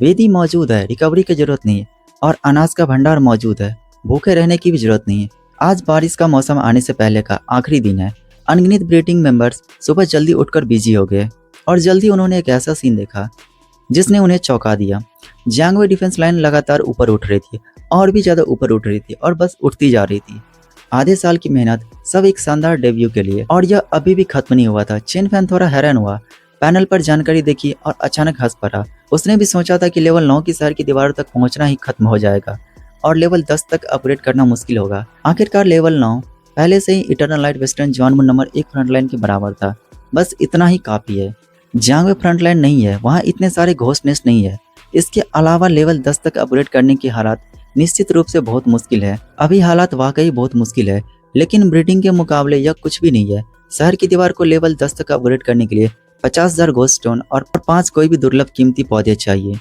वेदी मौजूद है, रिकवरी की जरूरत नहीं है, और अनाज का भंडार मौजूद है, भूखे रहने की भी जरूरत नहीं है। आज बारिश का मौसम आने से पहले का आखिरी दिन है। अनगिनत ब्रीडिंग मेंबर्स सुबह जल्दी उठकर बिजी हो गए और जल्दी उन्होंने एक ऐसा सीन देखा जिसने उन्हें चौंका दिया। जियांगवेई डिफेंस लाइन लगातार ऊपर उठ रही थी और भी ज्यादा ऊपर उठ रही थी और बस उठती जा रही थी। आधे साल की मेहनत सब एक शानदार डेब्यू के लिए, और यह अभी भी खत्म नहीं हुआ था। चेन फैन थोड़ा हैरान हुआ, पैनल पर जानकारी देखी और अचानक हंस पड़ा। उसने भी सोचा था कि लेवल 9 की शहर की दीवारों तक पहुंचना ही खत्म हो जाएगा और लेवल 10 तक अपग्रेड करना मुश्किल होगा। आखिरकार लेवल 9 पहले से ही इटरनल लाइट वेस्टर्न जॉनवू नंबर 1 फ्रंटलाइन के बराबर था। बस इतना ही काफी है। जियांगवेई फ्रंटलाइन नहीं है, वहाँ इतने सारे घोस्ट नेस्ट नहीं है। इसके अलावा लेवल 10 तक अपग्रेड करने की हालात निश्चित रूप से बहुत मुश्किल है। अभी हालात वाकई बहुत मुश्किल है, लेकिन ब्रीडिंग के मुकाबले यह कुछ भी नहीं है। शहर की दीवार को लेवल 10 तक अपग्रेड करने के लिए 50,000 घोस्ट स्टोन और 5 कोई भी दुर्लभ कीमती पौधे चाहिए।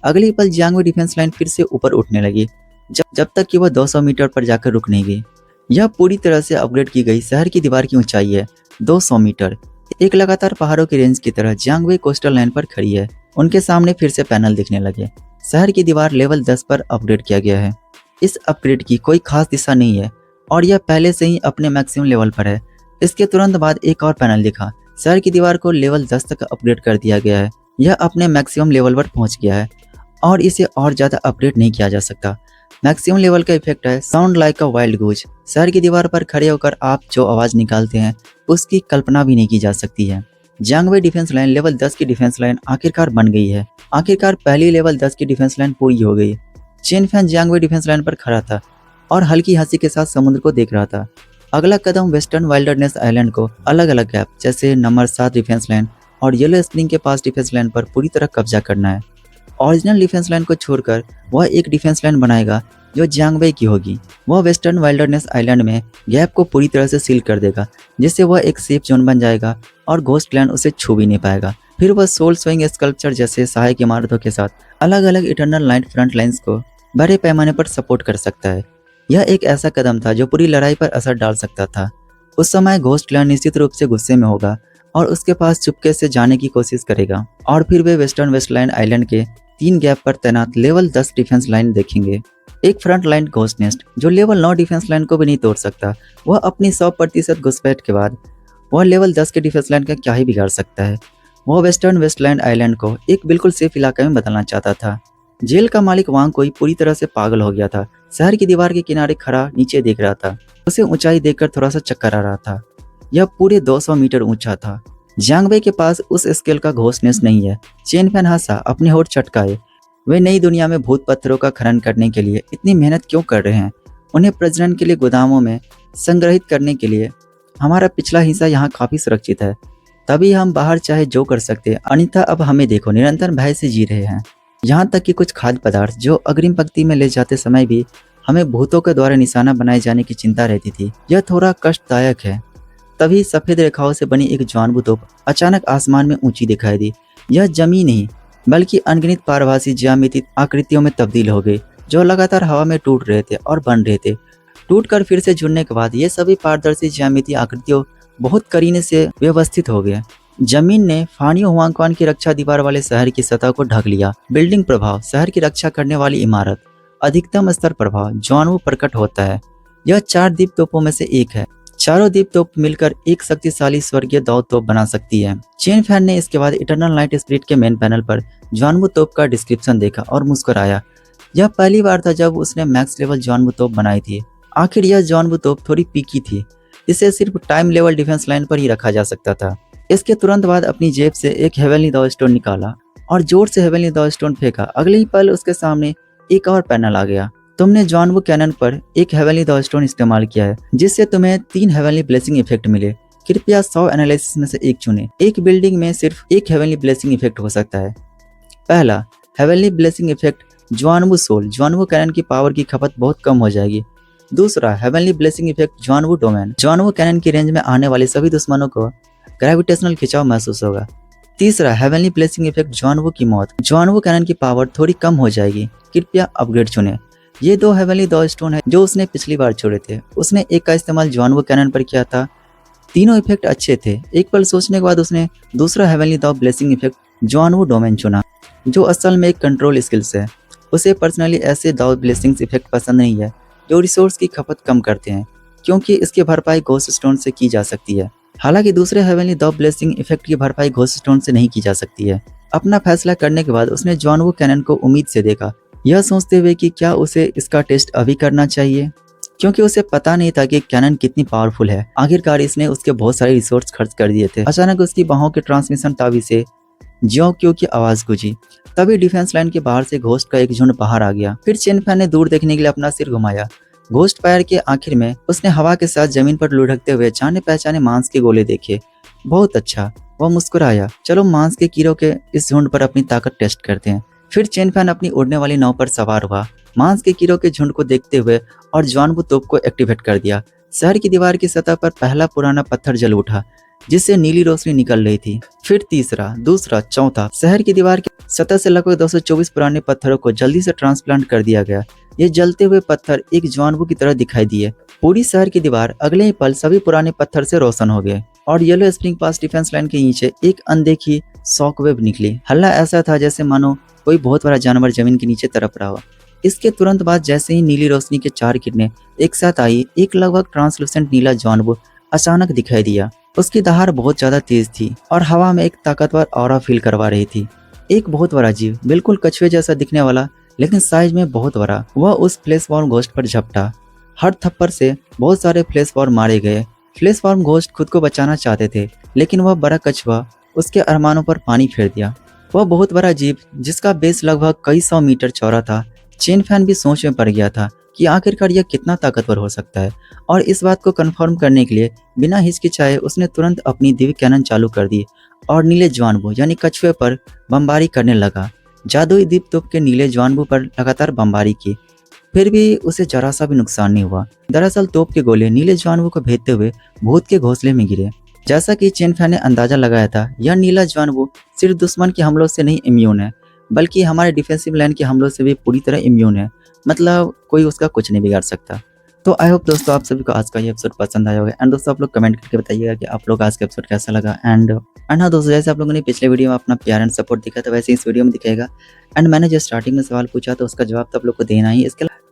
अगली पल जियांगवेई डिफेंस लाइन फिर से ऊपर उठने लगी, जब तक कि वह 200 मीटर पर जाकर रुक नहीं गई। यह पूरी तरह से अपग्रेड की गई शहर की दीवार की ऊंचाई है 200 मीटर। एक लगातार पहाड़ों की रेंज की तरह जियांगवेई कोस्टल लाइन पर खड़ी है। उनके सामने फिर से पैनल दिखने लगे। शहर की दीवार लेवल 10 पर अपग्रेड किया गया है। इस अपग्रेड की कोई खास दिशा नहीं है और यह पहले से ही अपने मैक्सिमम लेवल पर है। इसके तुरंत बाद एक और पैनल दिखा। शहर की दीवार को लेवल 10 तक अपग्रेड कर दिया गया है। यह अपने मैक्सिमम लेवल पर पहुंच गया है और इसे और ज्यादा अपग्रेड नहीं किया जा सकता। मैक्सिमम लेवल का इफेक्ट है साउंड लाइक अ वाइल्ड गूज। शहर की दीवार पर खड़े होकर आप जो आवाज निकालते हैं उसकी कल्पना भी नहीं की जा सकती है। जियांगवेई डिफेंस लाइन लेवल 10 की डिफेंस लाइन आखिरकार बन गई है। आखिरकार पहली लेवल 10 की डिफेंस लाइन पूरी हो गई। चेन फैन जियांगवेई डिफेंस लाइन पर खड़ा था और हल्की हंसी के साथ समुद्र को देख रहा था। अगला कदम वेस्टर्न वाइल्डरनेस आइलैंड को अलग अलग गैप जैसे नंबर 7 डिफेंस लाइन और येलो स्प्रिंग के पास डिफेंस लाइन पर पूरी तरह कब्जा करना है। ओरिजिनल डिफेंस लाइन को छोड़कर वह एक डिफेंस लाइन बनाएगा जो जियांगवेई की होगी। वह वेस्टर्न वाइल्डरनेस आइलैंड में गैप को पूरी तरह से सील कर देगा, जिससे वह एक सेफ जोन बन जाएगा और घोस्ट लैंड उसे छू भी नहीं पाएगा। फिर वह सोल स्विंग स्कल्पचर जैसे सहायक इमारतों के साथ अलग अलग इटरनल लाइट फ्रंट लाइन्स को बड़े पैमाने पर सपोर्ट कर सकता है। यह एक ऐसा कदम था जो पूरी लड़ाई पर असर डाल सकता था। उस समय घोस्ट लैंड निश्चित रूप से गुस्से में होगा और उसके पास चुपके से जाने की कोशिश करेगा और फिर वे वेस्टर्न वेस्टलैंड आइलैंड के 3 गैप पर तैनात लेवल 10 डिफेंस लाइन देखेंगे। एक फ्रंट लाइन घोस्ट नेस्ट जो लेवल 9 डिफेंस लाइन को भी नहीं तोड़ सकता। वह अपनी 100% घुसपैठ के बाद वह लेवल 10 के डिफेंस लाइन का क्या ही बिगाड़ सकता है। वह वेस्टर्न वेस्टलैंड आइलैंड को एक बिल्कुल सेफ इलाके में बदलना चाहता था। जेल का मालिक वांग कोई पूरी तरह से पागल हो गया था। शहर की दीवार के किनारे खड़ा नीचे देख रहा था। उसे ऊंचाई देखकर थोड़ा सा चक्कर आ रहा था। यह पूरे 200 मीटर ऊंचा था। जियांगवेई के पास उस स्केल का घोस्ट नेस्ट नहीं है। चेन फैन हंसा, अपने होठ चटकाए। वे नई दुनिया में भूत पत्थरों का खनन करने के लिए इतनी मेहनत क्यों कर रहे हैं? उन्हें प्रजनन के लिए गोदामों में संग्रहित करने के लिए हमारा पिछला हिस्सा यहाँ काफी सुरक्षित है, तभी हम बाहर चाहे जो कर सकते हैं। अन्यथा अब हमें देखो, निरंतर भय से जी रहे हैं। यहाँ तक कि कुछ खाद्य पदार्थ जो अग्रिम पंक्ति में ले जाते समय भी हमें भूतों के द्वारा निशाना बनाए जाने की चिंता रहती थी। यह थोड़ा कष्टदायक है। तभी सफेद रेखाओं से बनी एक ज्वानबू तोप अचानक आसमान में ऊंची दिखाई दी। यह जमी नहीं बल्कि अनगिनत पारभासी ज्यामितीय आकृतियों में तब्दील हो गई, जो लगातार हवा में टूट रहे थे और बन रहे थे। टूटकर फिर से जुड़ने के बाद ये सभी पारदर्शी ज्यामितीय आकृतियों बहुत करीने से व्यवस्थित हो गए। जमीन ने फानियो हुआंगक्वान की रक्षा दीवार वाले शहर की सतह को ढक लिया। बिल्डिंग प्रभाव, शहर की रक्षा करने वाली इमारत, अधिकतम स्तर प्रभाव, ज्वानवू प्रकट होता है। यह 4 दीप तोपों में से एक है। चारों दीप तोप मिलकर एक शक्तिशाली स्वर्गीय दाव तोप बना सकती है। चेन फैन ने इसके बाद इटरनल नाइट स्पिरिट के मेन पैनल पर ज्वानवू तोप का डिस्क्रिप्शन देखा और मुस्कुराया। यह पहली बार था जब उसने मैक्स लेवल ज्वानवू तोप बनाई थी। आखिर यह ज्वानवू तोप थोड़ी पीकी थी, इसे सिर्फ टाइम लेवल डिफेंस लाइन पर ही रखा जा सकता था। इसके तुरंत बाद अपनी जेब से एक हेवनली दाव स्टोन निकाला और जोर से हेवनली दाव स्टोन फेंका। अगले ही पल उसके सामने एक और पैनल आ गया। तुमने जॉन वू कैनन पर एक हेवनली दाव स्टोन इस्तेमाल किया है, जिससे तुम्हें 3 हेवनली ब्लेसिंग इफेक्ट मिले। कृपया 100 एनालिसिस में से एक चुने। एक बिल्डिंग में सिर्फ एक हेवनली ब्लेसिंग इफेक्ट हो सकता है। पहला, हेवनली ब्लेसिंग इफेक्ट जॉन वू सोल। जॉन वू कैनन की पावर की खपत बहुत कम हो जाएगी। दूसरा, हेवनली ब्लेसिंग इफेक्ट जॉन वू डोमेन। जॉन वू कैनन की रेंज में आने वाले सभी दुश्मनों को ग्रेविटेशनल खिंचाव महसूस होगा। तीसरा, हेवनली ब्लेसिंग इफेक्ट जॉन वू की मौत। जॉन वू कैनन की पावर थोड़ी कम हो जाएगी। कृपया अपग्रेड चुने। ये 2 हेवनली दाव स्टोन है जो उसने पिछली बार छोड़े थे। उसने एक का इस्तेमाल जॉन वू कैनन पर किया था। तीनों इफेक्ट अच्छे थे। एक पल सोचने के बाद उसने दूसरा हेवनली दाव ब्लेसिंग इफेक्ट जॉन वू डोमेन चुना, जो असल में एक कंट्रोल स्किल्स है। उसे पर्सनली ऐसे दाव ब्लेसिंग्स इफेक्ट पसंद नहीं है जो रिसोर्स की खपत कम करते हैं, क्योंकि इसकी भरपाई घोस्ट स्टोन से की जा सकती है। हालांकि दूसरे हेवनली दाव ब्लेसिंग इफेक्ट की भरपाई घोस्ट स्टोन से नहीं की जा सकती है। अपना फैसला करने के बाद उसने जॉन वू कैनन को उम्मीद से देखा, यह सोचते हुए कि क्या उसे इसका टेस्ट अभी करना चाहिए, क्योंकि उसे पता नहीं था कि कैनन कितनी पावरफुल है। आखिरकार इसने उसके बहुत सारे रिसोर्स खर्च कर दिए थे। अचानक उसकी बाहों के ट्रांसमिशन तावी से ज्यो क्यों की आवाज गूंजी। तभी डिफेंस लाइन के बाहर से घोस्ट का एक झुंड बाहर आ गया। फिर चेन फैन ने दूर देखने के लिए अपना सिर घुमाया। घोस्ट फायर के आखिर में उसने हवा के साथ जमीन पर लुढ़कते हुए जाने पहचाने मांस के गोले देखे। बहुत अच्छा, वह मुस्कुराया। चलो मांस के कीड़ों के इस झुंड पर अपनी ताकत टेस्ट करते हैं। फिर चेन फैन अपनी उड़ने वाली नाव पर सवार हुआ, मांस के कीड़ों के झुंड को देखते हुए, और जॉन वू तोप को एक्टिवेट कर दिया। शहर की दीवार की सतह पर पहला पुराना पत्थर जल उठा, जिससे नीली रोशनी निकल रही थी। फिर तीसरा, दूसरा, चौथा। शहर की दीवार की सतह से लगभग 224 पुराने पत्थरों को जल्दी से ट्रांसप्लांट कर दिया गया। ये जलते हुए पत्थर एक जॉन वू की तरह दिखाई दिए। पूरी शहर की दीवार अगले ही पल सभी पुराने पत्थर से रोशन हो गए और येलो स्प्रिंग पास डिफेंस लाइन के नीचे एक अनदेखी शॉकवेव निकली। हल्ला ऐसा था जैसे मानो कोई बहुत बड़ा जानवर जमीन के नीचे तड़प रहा हो। इसके तुरंत बाद जैसे ही नीली रोशनी के 4 किरणें एक साथ आई, एक लगभग ट्रांसलूसेंट नीला जॉन वू अचानक दिखाई दिया। उसकी दहाड़ बहुत ज्यादा तेज थी और हवा में एक ताकतवर ऑरा फील करवा रही थी। एक बहुत बड़ा जीव, बिल्कुल कछुए जैसा दिखने वाला लेकिन साइज में बहुत बड़ा, वह उस फ्लैश वॉर्म घोस्ट पर झपटा। हर थप्पड़ से बहुत सारे फ्लैश वॉर्म मारे गए। फ्लैश वॉर्म घोस्ट खुद को बचाना चाहते थे, लेकिन वह बड़ा कछुआ उसके अरमानों पर पानी फेर दिया। वह बहुत बड़ा जीव जिसका बेस लगभग कई 100 मीटर चौड़ा था। चेन फैन भी सोच में पड़ गया था कि आखिरकार यह कितना ताकतवर हो सकता है, और इस बात को कंफर्म करने के लिए बिना हिचकिचाए उसने तुरंत अपनी दिव्य कैनन चालू कर दी और नीले जॉन वू यानी कछुए पर बमबारी करने लगा। जादुई दीप तोप के नीले जॉन वू पर लगातार बमबारी की, फिर भी उसे जरा सा भी नुकसान नहीं हुआ। दरअसल तोप के गोले नीले जॉन वू को भेदते हुए भूत के घोंसले में गिरे। जैसा कि चेन फैन ने अंदाजा लगाया था, यह नीला जॉन वू सिर्फ दुश्मन के हमलों से नहीं इम्यून है, बल्कि हमारे डिफेंसिव लाइन के हमलों से भी पूरी तरह इम्यून है। मतलब कोई उसका कुछ नहीं बिगाड़ सकता। तो आई होप दोस्तों आप सभी को आज का ये एपिसोड पसंद आया होगा। एंड दोस्तों आप लोग कमेंट करके बताइएगा कि आप लोग आज का एपिसोड कैसा लगा। एंड हाँ दोस्तों, जैसे आप लोगों ने पिछले वीडियो में अपना प्यार एंड सपोर्ट दिखा था, वैसे इस वीडियो में दिखेगा। एंड मैंने जो स्टार्टिंग में सवाल पूछा तो उसका जवाब तो आप लोग को देना ही।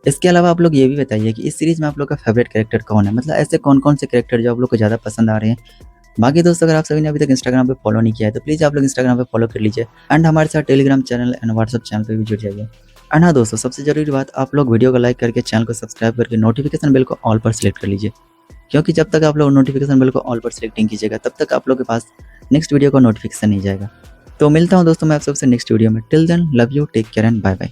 इसके अलावा आप लोग ये भी बताइए कि इस सीरीज में आप लोग का फेवरेट कैरेक्टर कौन है, मतलब ऐसे कौन कौन से कैरेक्टर जो आप लोग को ज़्यादा पसंद आ रहे हैं। बाकी दोस्तों अगर आप सभी ने अभी तक इंस्टाग्राम पे फॉलो नहीं किया है तो प्लीज़ आप लोग इंस्टाग्राम पे फॉलो कर लीजिए एंड हमारे साथ Telegram channel and WhatsApp channel पे भी जुड़ जाइए। एंड हाँ दोस्तों, सबसे जरूरी बात, आप लोग वीडियो को लाइक करके चैनल को सब्सक्राइब करके नोटिफिकेशन बेल को ऑल पर सिलेक्ट कर लीजिए, क्योंकि जब तक आप लोग नोटिफिकेशन बेल को ऑल पर सिलेक्ट नहीं कीजिएगा तब तक आप लोग के पास नेक्स्ट वीडियो का नोटिफिकेशन नहीं जाएगा। तो मिलता हूँ दोस्तों मैं आप सबसे नेक्स्ट वीडियो में। Till then love you, take care and bye bye.